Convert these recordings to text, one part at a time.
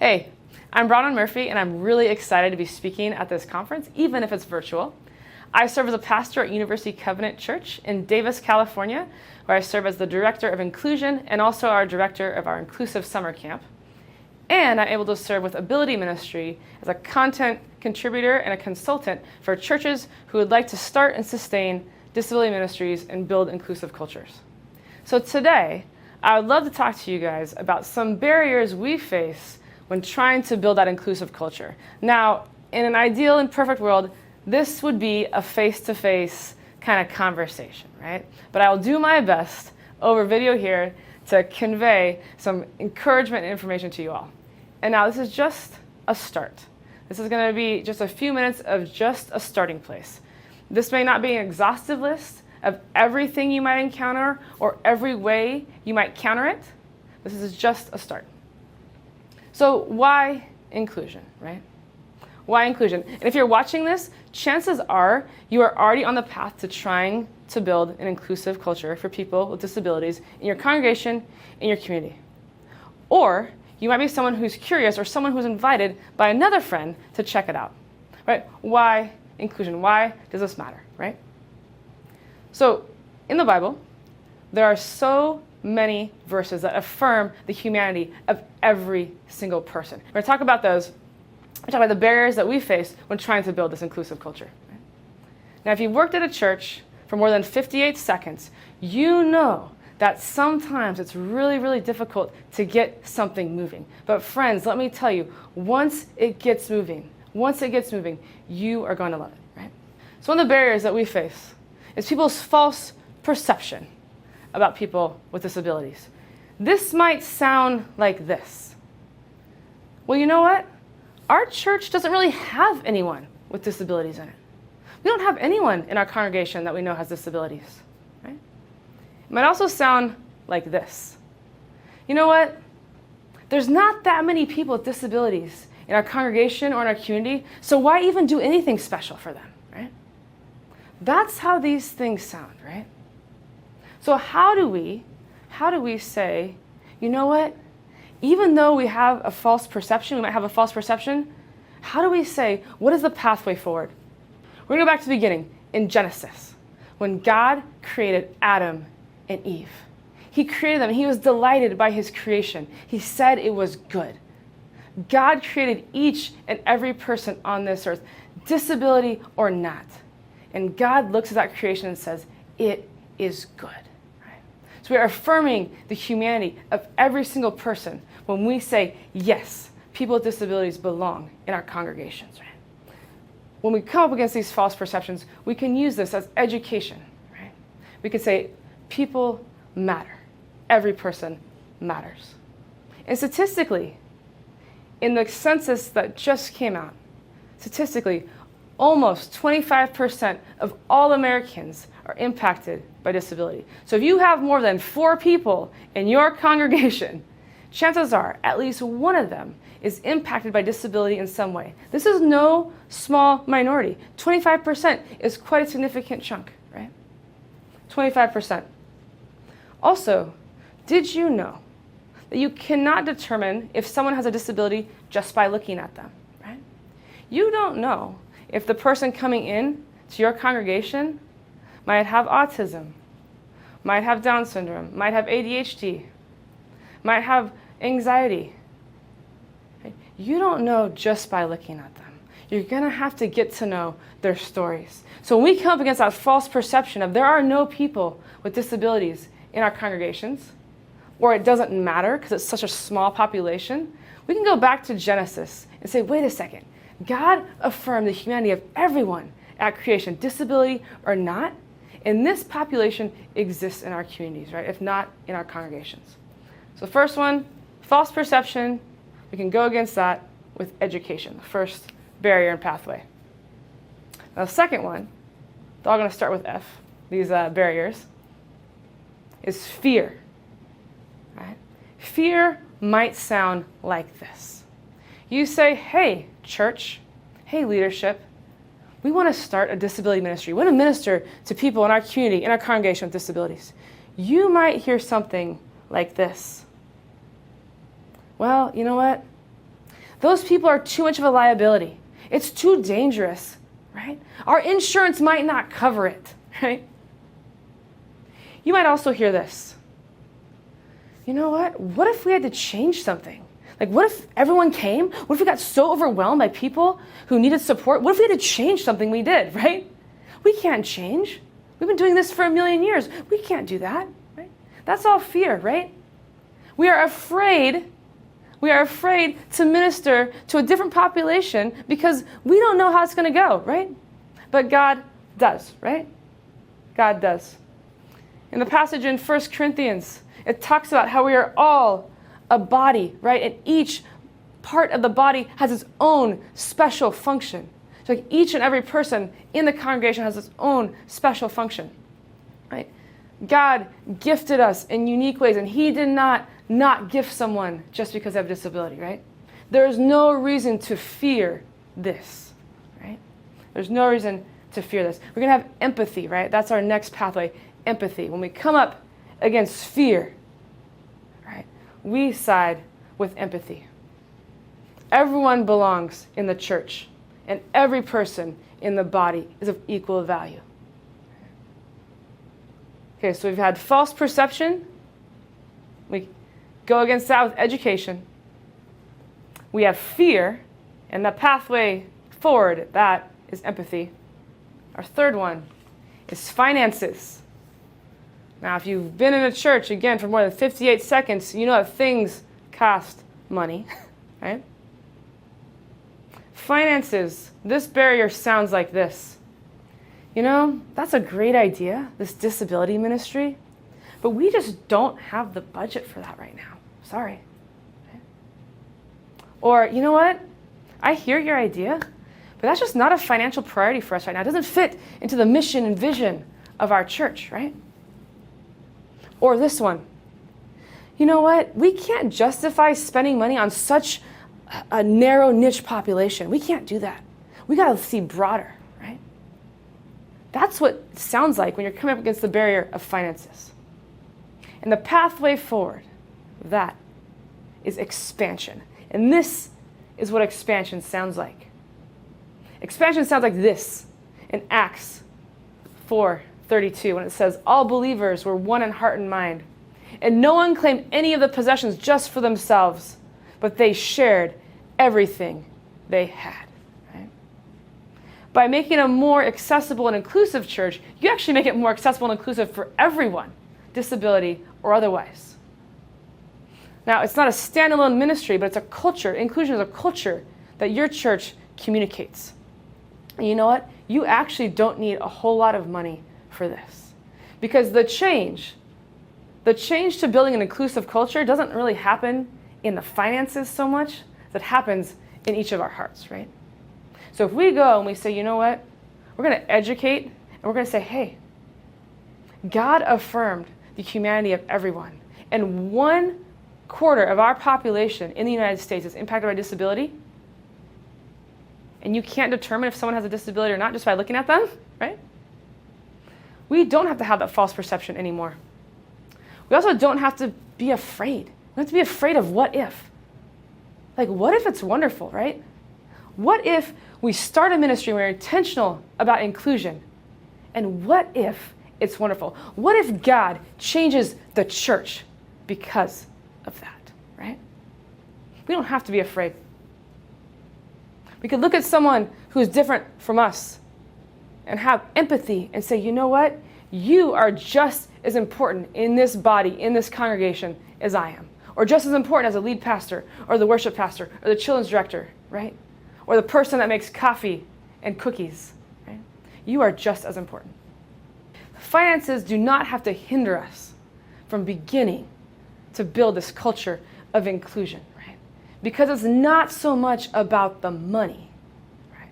Hey, I'm Bronwyn and I'm really excited to be speaking at this conference, even if it's virtual. I serve as a pastor at University Covenant Church in Davis, California, where I serve as the Director of Inclusion and also our Director of our Inclusive Summer Camp. And I'm able to serve with Ability Ministry as a content contributor and a consultant for churches who would like to start and sustain disability ministries and build inclusive cultures. So today, I would love to talk to you guys about some barriers we face when trying to build that inclusive culture. Now, in an ideal and perfect world, this would be a face-to-face kind of conversation, right? But I will do my best over video here to convey some encouragement and information to you all. And now this is just a start. This is going to be just a few minutes of just a starting place. This may not be an exhaustive list of everything you might encounter or every way you might counter it. This is just a start. So why inclusion, right? Why inclusion? And if you're watching this, chances are you are already on the path to trying to build an inclusive culture for people with disabilities in your congregation, in your community. Or you might be someone who's curious or someone who's invited by another friend to check it out, right? Why inclusion? Why does this matter, right? So in the Bible, there are so many verses that affirm the humanity of every single person. We're going to talk about those. We're talking about the barriers that we face when trying to build this inclusive culture. Right? Now, if you've worked at a church for more than 58 seconds, you know that sometimes it's really, really difficult to get something moving. But friends, let me tell you, once it gets moving, you are going to love it, right? So one of the barriers that we face is people's false perception about people with disabilities. This might sound like this. Well, you know what? Our church doesn't really have anyone with disabilities in it. We don't have anyone in our congregation that we know has disabilities, right? It might also sound like this. You know what? There's not that many people with disabilities in our congregation or in our community, so why even do anything special for them, right? That's how these things sound, right? So how do we say, you know what? Even though we have a false perception, we might have a false perception, how do we say, what is the pathway forward? We're going to go back to the beginning, in Genesis, when God created Adam and Eve. He created them. He was delighted by his creation. He said it was good. God created each and every person on this earth, disability or not. And God looks at that creation and says, it is good. So we are affirming the humanity of every single person when we say, yes, people with disabilities belong in our congregations. Right? When we come up against these false perceptions, we can use this as education. Right? We can say, people matter. Every person matters. And statistically, in the census that just came out, statistically, almost 25% of all Americans are impacted by disability. So if you have more than 4 people in your congregation, chances are at least one of them is impacted by disability in some way. This is no small minority. 25% is quite a significant chunk, right? 25%. Also, did you know that you cannot determine if someone has a disability just by looking at them, right? You don't know if the person coming in to your congregation might have autism, might have Down syndrome, might have ADHD, might have anxiety. Right? You don't know just by looking at them. You're going to have to get to know their stories. So when we come up against that false perception of there are no people with disabilities in our congregations, or it doesn't matter because it's such a small population, we can go back to Genesis and say, wait a second, God affirmed the humanity of everyone at creation, disability or not, and this population exists in our communities, right? If not in our congregations. So the first one, false perception, we can go against that with education, the first barrier and pathway. Now the second one, they're all going to start with F, these barriers, is fear, right? Fear might sound like this. You say, hey, church, hey, leadership, we want to start a disability ministry. We want to minister to people in our community, in our congregation with disabilities. You might hear something like this. Well, you know what? Those people are too much of a liability. It's too dangerous, right? Our insurance might not cover it, right? You might also hear this. You know what? What if we had to change something? Like, what if everyone came? What if we got so overwhelmed by people who needed support? What if we had to change something we did, right? We can't change. We've been doing this for 1,000,000 years. We can't do that, right? That's all fear, right? We are afraid to minister to a different population because we don't know how it's going to go, right? But God does, right? God does. In the passage in 1 Corinthians, it talks about how we are all a body, right? And each part of the body has its own special function. So like each and every person in the congregation has its own special function, right? God gifted us in unique ways, and He did not gift someone just because they have a disability, right? There is no reason to fear this, right? There's no reason to fear this. We're going to have empathy, right? That's our next pathway, empathy. When we come up against fear, right, we side with empathy. Everyone belongs in the church, and every person in the body is of equal value. Okay, so we've had false perception. We go against that with education. We have fear, and the pathway forward, that is empathy. Our third one is finances. Now, if you've been in a church, again, for more than 58 seconds, you know that things cost money, right? Finances. This barrier sounds like this. You know, that's a great idea, this disability ministry, but we just don't have the budget for that right now. Sorry. Okay. Or, you know what? I hear your idea, but that's just not a financial priority for us right now. It doesn't fit into the mission and vision of our church, right? Or this one. You know what? We can't justify spending money on such a narrow niche population. We can't do that. We got to see broader, right? That's what it sounds like when you're coming up against the barrier of finances. And the pathway forward, that is expansion. And this is what expansion sounds like. Expansion sounds like this in Acts 4:32 when it says, all believers were one in heart and mind, and no one claimed any of the possessions just for themselves, but they shared everything they had. Right? By making a more accessible and inclusive church, you actually make it more accessible and inclusive for everyone, disability or otherwise. Now, it's not a standalone ministry, but it's a culture. Inclusion is a culture that your church communicates. And you know what? You actually don't need a whole lot of money for this. Because the change to building an inclusive culture doesn't really happen in the finances so much. That happens in each of our hearts, right? So if we go and we say, you know what? We're going to educate, and we're going to say, hey, God affirmed the humanity of everyone. And 1/4 of our population in the United States is impacted by disability. And you can't determine if someone has a disability or not just by looking at them, right? We don't have to have that false perception anymore. We also don't have to be afraid. We don't have to be afraid of what if. Like, what if it's wonderful, right? What if we start a ministry where we're intentional about inclusion? And what if it's wonderful? What if God changes the church because of that, right? We don't have to be afraid. We could look at someone who's different from us and have empathy and say, you know what? You are just as important in this body, in this congregation, as I am. Or just as important as a lead pastor, or the worship pastor, or the children's director, right? Or the person that makes coffee and cookies, right? You are just as important. Finances do not have to hinder us from beginning to build this culture of inclusion, right? Because it's not so much about the money, right?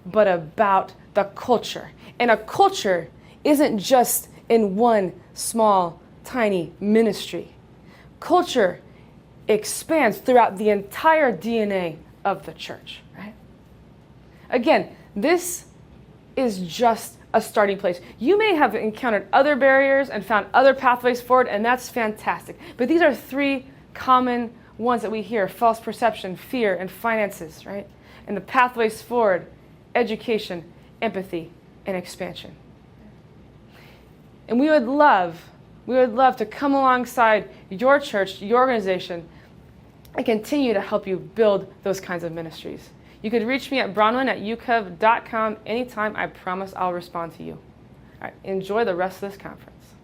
But about the culture. And a culture isn't just in one small, tiny ministry. Culture expands throughout the entire DNA of the church, right? Again, this is just a starting place. You may have encountered other barriers and found other pathways forward, and that's fantastic. But these are 3 common ones that we hear: false perception, fear, and finances, right? And the pathways forward: education, empathy, and expansion. And we would love to come alongside your church, your organization, and continue to help you build those kinds of ministries. You could reach me at bronwyn@ucov.com anytime. I promise I'll respond to you. All right, enjoy the rest of this conference.